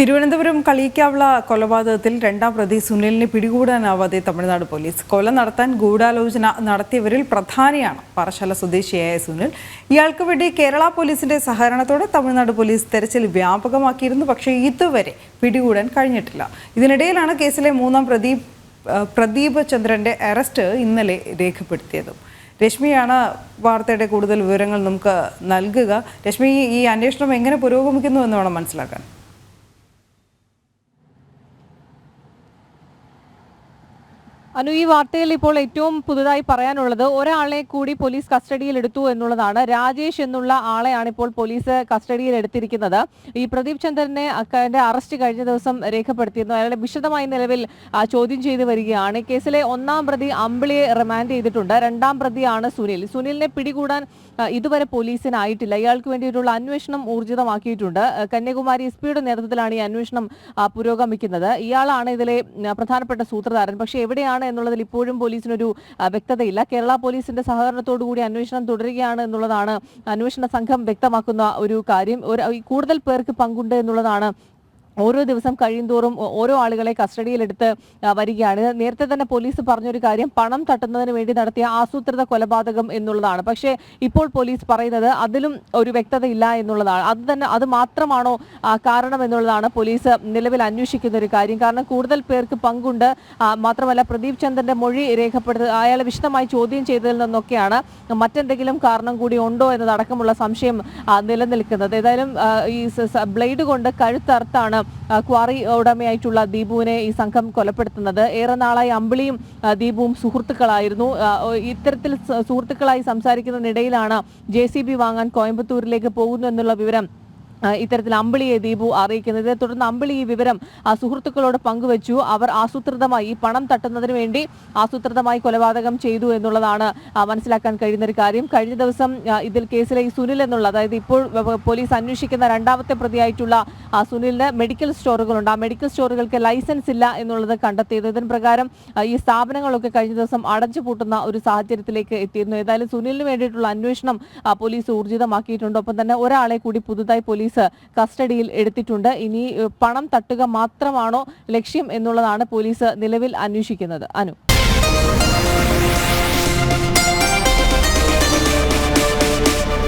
തിരുവനന്തപുരം കളിയിക്കാവിള കൊലപാതകത്തിൽ രണ്ടാം പ്രതി സുനിലിനെ പിടികൂടാനാവാതെ തമിഴ്നാട് പോലീസ്. കൊല നടത്താൻ ഗൂഢാലോചന നടത്തിയവരിൽ പ്രധാനിയാണ് പാറശാല സ്വദേശിയായ സുനിൽ. ഇയാൾക്ക് വേണ്ടി കേരള പോലീസിന്റെ സഹകരണത്തോടെ തമിഴ്നാട് പോലീസ് തെരച്ചിൽ വ്യാപകമാക്കിയിരുന്നു. പക്ഷേ ഇതുവരെ പിടികൂടാൻ കഴിഞ്ഞിട്ടില്ല. ഇതിനിടയിലാണ് കേസിലെ മൂന്നാം പ്രതി പ്രദീപ് ചന്ദ്രന്റെ അറസ്റ്റ് ഇന്നലെ രേഖപ്പെടുത്തിയത്. രശ്മിയാണ് വാർത്തയുടെ കൂടുതൽ വിവരങ്ങൾ നമുക്ക് നൽകുക. രശ്മി, ഈ അന്വേഷണം എങ്ങനെ പുരോഗമിക്കുന്നു എന്ന് വേണം മനസ്സിലാക്കാൻ. ഈ വാർത്തയിൽ ഇപ്പോൾ ഏറ്റവും പുതുതായി പറയാനുള്ളത് ഒരാളെ കൂടി പോലീസ് കസ്റ്റഡിയിൽ എടുത്തു എന്നുള്ളതാണ്. രാജേഷ് എന്നുള്ള ആളെയാണ് ഇപ്പോൾ പോലീസ് കസ്റ്റഡിയിൽ എടുത്തിരിക്കുന്നത്. ഈ പ്രദീപ് ചന്ദ്രനെ അറസ്റ്റ് കഴിഞ്ഞ ദിവസം രേഖപ്പെടുത്തിയിരുന്നു. അയാളെ വിശദമായി നിലവിൽ ചോദ്യം ചെയ്തു വരികയാണ്. കേസിലെ ഒന്നാം പ്രതി അമ്പിളിയെ റിമാൻഡ് ചെയ്തിട്ടുണ്ട്. രണ്ടാം പ്രതിയാണ് സുനിൽ. സുനിലിനെ പിടികൂടാൻ ഇതുവരെ പോലീസിനായിട്ടില്ല. ഇയാൾക്ക് വേണ്ടിയിട്ടുള്ള അന്വേഷണം ഊർജിതമാക്കിയിട്ടുണ്ട്. കന്യാകുമാരി എസ് പിയുടെ നേതൃത്വത്തിലാണ് ഈ അന്വേഷണം പുരോഗമിക്കുന്നത്. ഇയാളാണ് ഇതിലെ പ്രധാനപ്പെട്ട സൂത്രധാരൻ. പക്ഷേ എവിടെയാണ് എന്നുള്ളതിൽ ഇപ്പോഴും പോലീസിനൊരു വ്യക്തതയില്ല. കേരള പോലീസിന്റെ സഹകരണത്തോടുകൂടി അന്വേഷണം തുടരുകയാണ് എന്നുള്ളതാണ് അന്വേഷണ സംഘം വ്യക്തമാക്കുന്ന ഒരു കാര്യം. കൂടുതൽ പേർക്ക് പങ്കുണ്ട് എന്നുള്ളതാണ്. ഓരോ ദിവസം കഴിയുന്തോറും ഓരോ ആളുകളെ കസ്റ്റഡിയിലെടുത്ത് വരികയാണ്. നേരത്തെ തന്നെ പോലീസ് പറഞ്ഞൊരു കാര്യം പണം തട്ടുന്നതിന് വേണ്ടി നടത്തിയ ആസൂത്രിത കൊലപാതകം എന്നുള്ളതാണ്. പക്ഷേ ഇപ്പോൾ പോലീസ് പറയുന്നത് അതിലും ഒരു വ്യക്തതയില്ല എന്നുള്ളതാണ്. അത് മാത്രമാണോ കാരണം എന്നുള്ളതാണ് പോലീസ് നിലവിൽ അന്വേഷിക്കുന്ന ഒരു കാര്യം. കാരണം കൂടുതൽ പേർക്ക് പങ്കുണ്ട്. മാത്രമല്ല പ്രദീപ് ചന്ദ്രന്റെ മൊഴി അയാളെ വിശദമായി ചോദ്യം ചെയ്തതിൽ നിന്നൊക്കെയാണ് മറ്റെന്തെങ്കിലും കാരണം കൂടി ഉണ്ടോ എന്നതടക്കമുള്ള സംശയം നിലനിൽക്കുന്നത്. ഏതായാലും ഈ ബ്ലേഡ് കൊണ്ട് കഴുത്തറുത്താണ് ക്വാറി ഉടമയായിട്ടുള്ള ദീപുവിനെ ഈ സംഘം കൊലപ്പെടുത്തുന്നത്. ഏറെ നാളായി അമ്പിളിയും ദീപുവും സുഹൃത്തുക്കളായിരുന്നു. ഇത്തരത്തിൽ സുഹൃത്തുക്കളായി സംസാരിക്കുന്നതിനിടയിലാണ് JCB വാങ്ങാൻ കോയമ്പത്തൂരിലേക്ക് പോകുന്നു എന്നുള്ള വിവരം ഇത്തരത്തിൽ അമ്പിളിയെ ദീപു അറിയിക്കുന്നത്. തുടർന്ന് അമ്പിളി ഈ വിവരം സുഹൃത്തുക്കളോട് പങ്കുവച്ചു. അവർ ആസൂത്രിതമായി ഈ പണം തട്ടുന്നതിന് വേണ്ടി ആസൂത്രിതമായി കൊലപാതകം ചെയ്തു എന്നുള്ളതാണ് മനസ്സിലാക്കാൻ കഴിയുന്ന ഒരു കാര്യം. കഴിഞ്ഞ ദിവസം ഇതിൽ കേസിലെ ഈ സുനിൽ എന്നുള്ള, അതായത് ഇപ്പോൾ പോലീസ് അന്വേഷിക്കുന്ന രണ്ടാമത്തെ പ്രതിയായിട്ടുള്ള സുനിലിന് മെഡിക്കൽ സ്റ്റോറുകളുണ്ട്. ആ മെഡിക്കൽ സ്റ്റോറുകൾക്ക് ലൈസൻസ് ഇല്ല എന്നുള്ളത് കണ്ടെത്തിയത്. ഇതിന് പ്രകാരം ഈ സ്ഥാപനങ്ങളൊക്കെ കഴിഞ്ഞ ദിവസം അടച്ചുപൂട്ടുന്ന ഒരു സാഹചര്യത്തിലേക്ക് എത്തിയിരുന്നു. ഏതായാലും സുനിലിന് വേണ്ടിയിട്ടുള്ള അന്വേഷണം പോലീസ് ഊർജിതമാക്കിയിട്ടുണ്ട്. ഒപ്പം തന്നെ ഒരാളെ കൂടി പുതുതായി പോലീസ് കസ്റ്റഡിയിൽ എടുത്തിട്ടുണ്ട്. ഇനി പണം തട്ടുക മാത്രമാണോ ലക്ഷ്യം എന്നുള്ളതാണ് പോലീസ് നിലവിൽ അന്വേഷിക്കുന്നത്. അനു.